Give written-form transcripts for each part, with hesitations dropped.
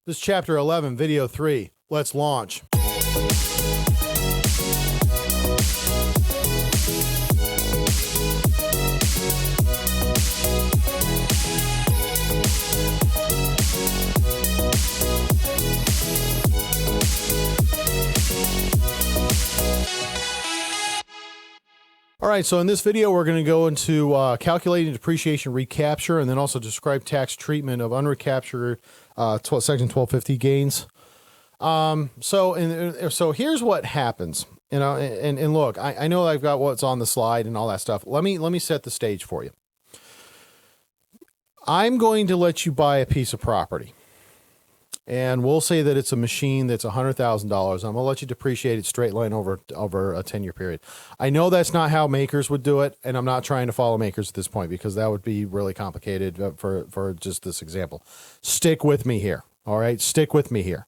This is Chapter 11, Video 3. Let's launch. All right, so in this video, we're going to go into calculating depreciation recapture and then also describe tax treatment of unrecaptured Section 1250 gains. So here's what happens, you know, and look, I know I've got what's on the slide and all that stuff. Let me set the stage for you. I'm going to let you buy a piece of property. And we'll say that it's a machine that's $100,000. I'm going to let you depreciate it straight line over a 10-year period. I know that's not how makers would do it, and I'm not trying to follow makers at this point because that would be really complicated for just this example. Stick with me here, all right? Stick with me here.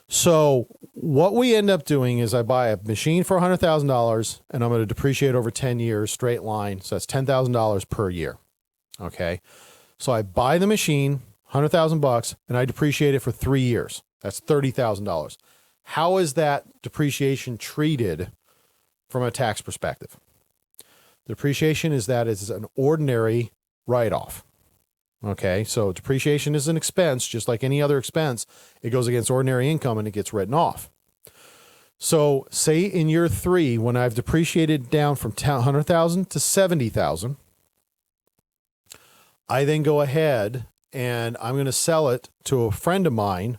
So what we end up doing is I buy a machine for $100,000, and I'm going to depreciate over 10 years straight line, so that's $10,000 per year, okay? So I buy the machine, $100,000, and I depreciate it for 3 years. That's $30,000. How is that depreciation treated from a tax perspective? Depreciation is an ordinary write-off. Okay, so depreciation is an expense, just like any other expense. It goes against ordinary income and it gets written off. So say in year 3, when I've depreciated down from $100,000 to $70,000, I then go ahead and I'm going to sell it to a friend of mine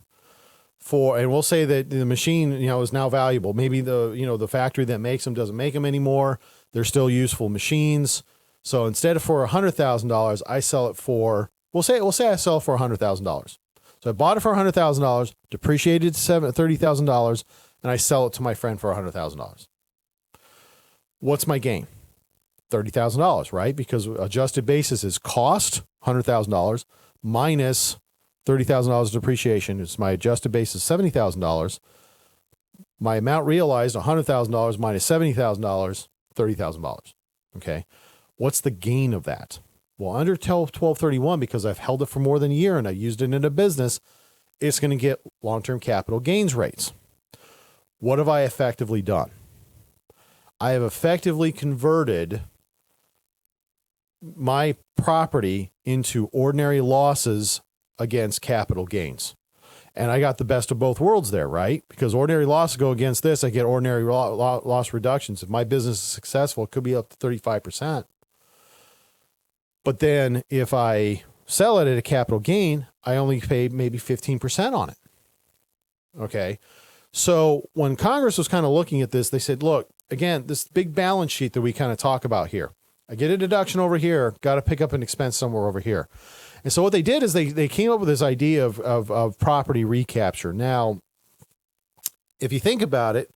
and we'll say that the machine, you know, is now valuable. Maybe the factory that makes them doesn't make them anymore. They're still useful machines. So instead of for $100,000, I sell it for, we'll say I sell it for $100,000. So I bought it for $100,000, depreciated $30,000, and I sell it to my friend for $100,000. What's my gain? $30,000, right? Because adjusted basis is cost, $100,000, minus $30,000 depreciation. It's my adjusted basis, $70,000. My amount realized, $100,000 minus $70,000, $30,000. Okay. What's the gain of that? Well, under 1231, because I've held it for more than a year and I used it in a business, it's going to get long-term capital gains rates. What have I effectively done? I have effectively converted my property into ordinary losses against capital gains. And I got the best of both worlds there, right? Because ordinary losses go against this. I get ordinary loss reductions. If my business is successful, it could be up to 35%. But then if I sell it at a capital gain, I only pay maybe 15% on it. Okay. So when Congress was kind of looking at this, they said, look, again, this big balance sheet that we kind of talk about here, I get a deduction over here, got to pick up an expense somewhere over here. And so what they did is they came up with this idea of property recapture. Now, if you think about it,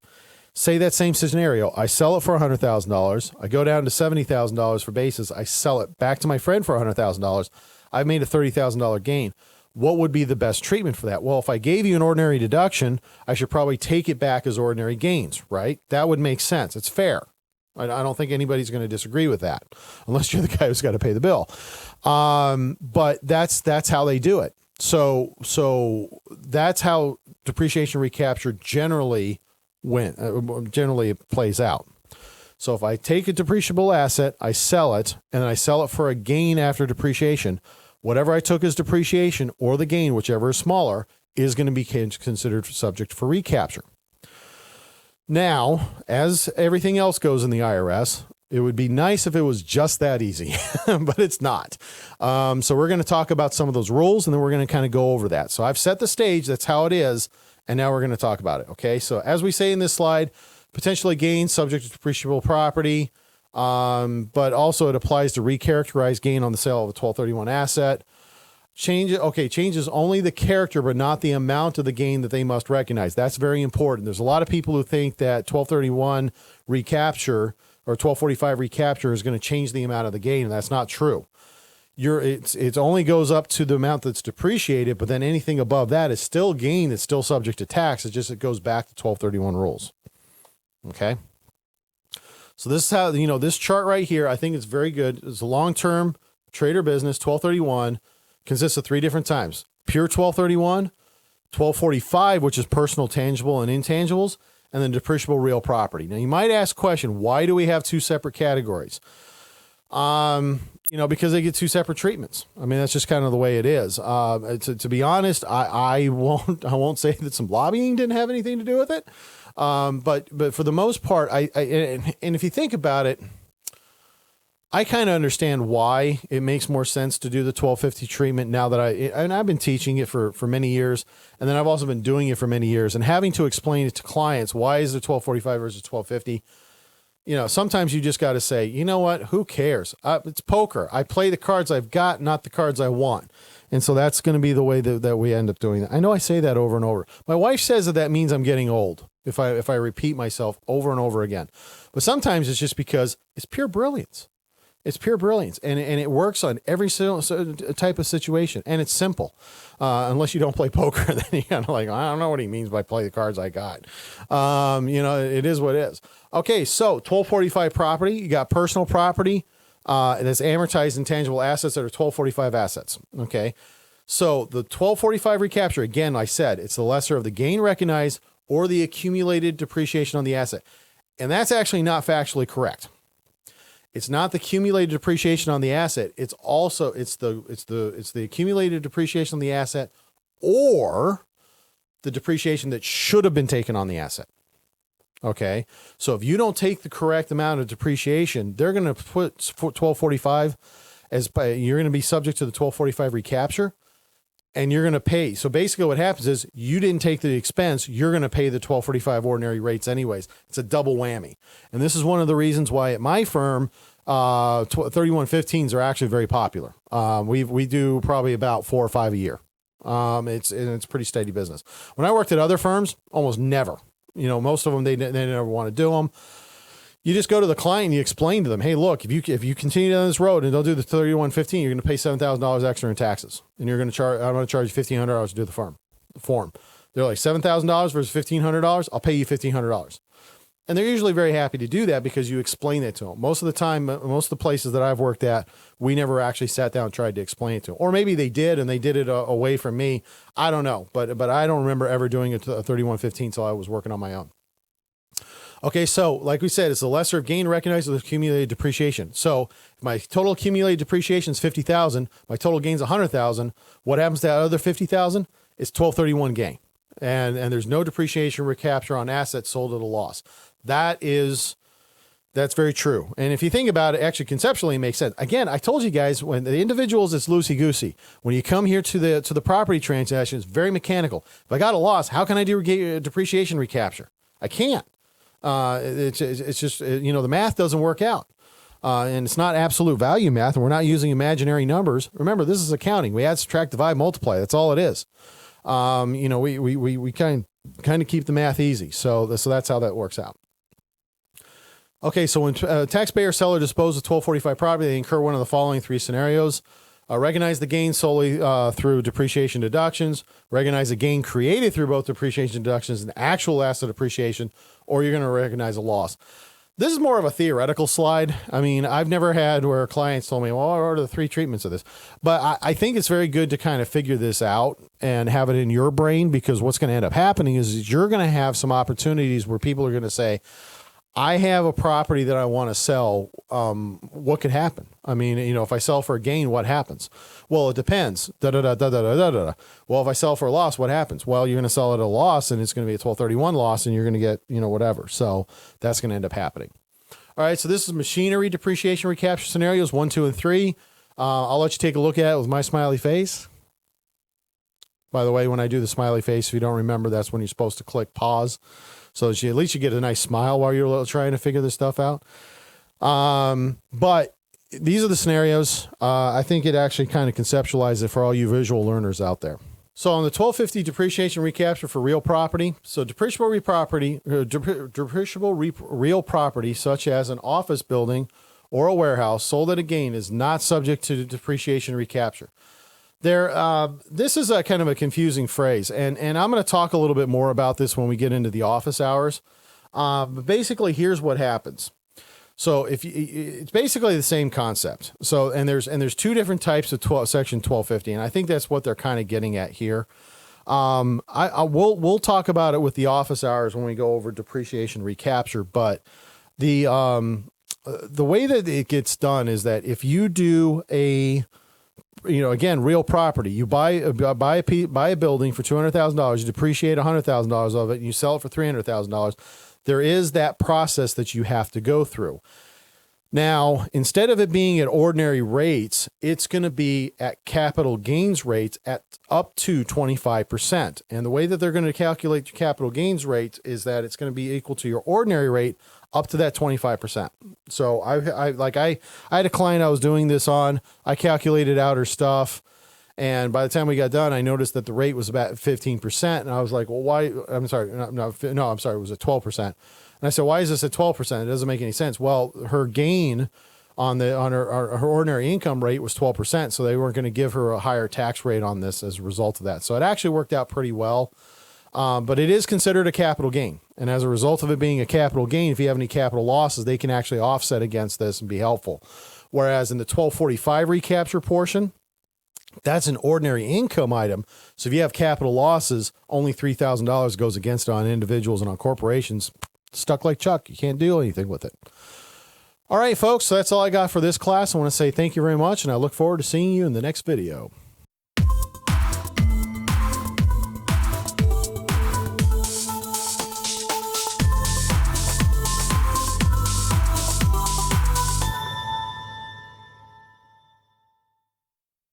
say that same scenario, I sell it for $100,000. I go down to $70,000 for basis. I sell it back to my friend for $100,000. I've made a $30,000 gain. What would be the best treatment for that? Well, if I gave you an ordinary deduction, I should probably take it back as ordinary gains, right? That would make sense. It's fair. I don't think anybody's going to disagree with that, unless you're the guy who's got to pay the bill. But that's how they do it. So that's how depreciation recapture generally plays out. So if I take a depreciable asset, I sell it, and I sell it for a gain after depreciation, whatever I took as depreciation or the gain, whichever is smaller, is going to be considered subject for recapture. Now, as everything else goes in the IRS, it would be nice if it was just that easy, but it's not. So we're going to talk about some of those rules, and then we're going to kind of go over that. So I've set the stage. That's how it is. And now we're going to talk about it. Okay. So as we say in this slide, potentially gain subject to depreciable property. But also it applies to recharacterize gain on the sale of a 1231 asset. Changes only the character, but not the amount of the gain that they must recognize. That's very important. There's a lot of people who think that 1231 recapture or 1245 recapture is going to change the amount of the gain. And that's not true. It only goes up to the amount that's depreciated, but then anything above that is still gain. It's still subject to tax. It goes back to 1231 rules. Okay. So this is how, this chart right here, I think it's very good. It's a long-term trader business, 1231, consists of 3 different times. Pure 1231, 1245, which is personal, tangible, and intangibles, and then depreciable real property. Now, you might ask the question, why do we have two separate categories? Because they get two separate treatments. I mean, that's just kind of the way it is. To be honest, I won't say that some lobbying didn't have anything to do with it. But for the most part, and if you think about it, I kind of understand why it makes more sense to do the 1250 treatment now that I've been teaching it for many years. And then I've also been doing it for many years and having to explain it to clients. Why is it 1245 versus 1250? Sometimes you just got to say, you know what, who cares? It's poker. I play the cards I've got, not the cards I want. And so that's going to be the way that we end up doing that. I know I say that over and over. My wife says that means I'm getting old if I repeat myself over and over again. But sometimes it's just because it's pure brilliance. It's pure brilliance, and it works on every type of situation, and it's simple. Unless you don't play poker, then you're kind of like, I don't know what he means by play the cards I got. It is what it is. Okay, so 1245 property, you got personal property that's amortized intangible assets that are 1245 assets. Okay, so the 1245 recapture, again, I said, it's the lesser of the gain recognized or the accumulated depreciation on the asset, and that's actually not factually correct. It's not the accumulated depreciation on the asset. It's the accumulated depreciation on the asset or the depreciation that should have been taken on the asset. Okay. So if you don't take the correct amount of depreciation, they're going to put 1245 you're going to be subject to the 1245 recapture and you're going to pay. So basically what happens is you didn't take the expense. You're going to pay the 1245 ordinary rates anyways. It's a double whammy. And this is one of the reasons why at my firm, 3115s are actually very popular. We do probably about 4 or 5 a year. It's pretty steady business. When I worked at other firms, almost never, most of them, they never want to do them. You just go to the client and you explain to them, hey, look, if you continue down this road and don't do the 3115, you're going to pay $7,000 extra in taxes. And I'm going to charge you $1,500 to do the form. They're like $7,000 versus $1,500. I'll pay you $1,500. And they're usually very happy to do that because you explain it to them. Most of the time, most of the places that I've worked at, we never actually sat down and tried to explain it to them. Or maybe they did and they did it away from me. I don't know. But I don't remember ever doing it to a 3115 until I was working on my own. Okay, so like we said, it's the lesser of gain recognized with accumulated depreciation. So if my total accumulated depreciation is $50,000, my total gain is $100,000. What happens to that other $50,000? It's 1231 gain, and there's no depreciation recapture on assets sold at a loss. That's very true. And if you think about it, actually conceptually it makes sense. Again, I told you guys when the individuals, it's loosey goosey. When you come here to the property transaction, it's very mechanical. If I got a loss, how can I do depreciation recapture? I can't. It's just, the math doesn't work out. And it's not absolute value math, and we're not using imaginary numbers. Remember, this is accounting. We add, subtract, divide, multiply. That's all it is. We kind of keep the math easy. So that's how that works out. Okay, so when taxpayer seller disposes of 1245 property, they incur one of the following 3 scenarios. Recognize the gain solely through depreciation deductions, recognize the gain created through both depreciation deductions and actual asset appreciation, or you're going to recognize a loss. This is more of a theoretical slide. I mean, I've never had where clients told me, well, what are the 3 treatments of this? But I think it's very good to kind of figure this out and have it in your brain, because what's going to end up happening is you're going to have some opportunities where people are going to say, I have a property that I want to sell. What could happen? I mean, if I sell for a gain, what happens? Well, it depends. Well, if I sell for a loss, what happens? Well, you're going to sell at a loss and it's going to be a 1231 loss and you're going to get, whatever. So that's going to end up happening. All right. So this is machinery depreciation recapture scenarios 1, 2, and 3. I'll let you take a look at it with my smiley face. By the way, when I do the smiley face, if you don't remember, that's when you're supposed to click pause. So that at least you get a nice smile while you're trying to figure this stuff out. But these are the scenarios. I think it actually kind of conceptualizes it for all you visual learners out there. So on the 1250 depreciation recapture for real property, so depreciable real property, such as an office building or a warehouse sold at a gain, is not subject to depreciation recapture. This is a kind of a confusing phrase, and I'm going to talk a little bit more about this when we get into the office hours. But basically, here's what happens. So it's basically the same concept. So there's 2 different types of section 1250, and I think that's what they're kind of getting at here. We'll talk about it with the office hours when we go over depreciation recapture. But the way that it gets done is that if you do again, real property, you buy a building for $200,000, you depreciate $100,000 of it, and you sell it for $300,000. There is that process that you have to go through. Now, instead of it being at ordinary rates, it's going to be at capital gains rates at up to 25%. And the way that they're going to calculate your capital gains rate is that it's going to be equal to your ordinary rate up to that 25%. So I had a client I was doing this on. I calculated out her stuff. And by the time we got done, I noticed that the rate was about 15%. And I was like, well, why? I'm sorry. I'm sorry. It was at 12%. And I said, why is this at 12%? It doesn't make any sense. Well, her gain on her ordinary income rate was 12%. So they weren't going to give her a higher tax rate on this as a result of that. So it actually worked out pretty well. But it is considered a capital gain. And as a result of it being a capital gain, if you have any capital losses, they can actually offset against this and be helpful. Whereas in the 1245 recapture portion, that's an ordinary income item. So if you have capital losses, only $3,000 goes against it on individuals and on corporations. Stuck like Chuck. You can't do anything with it. All right, folks. So that's all I got for this class. I want to say thank you very much, and I look forward to seeing you in the next video.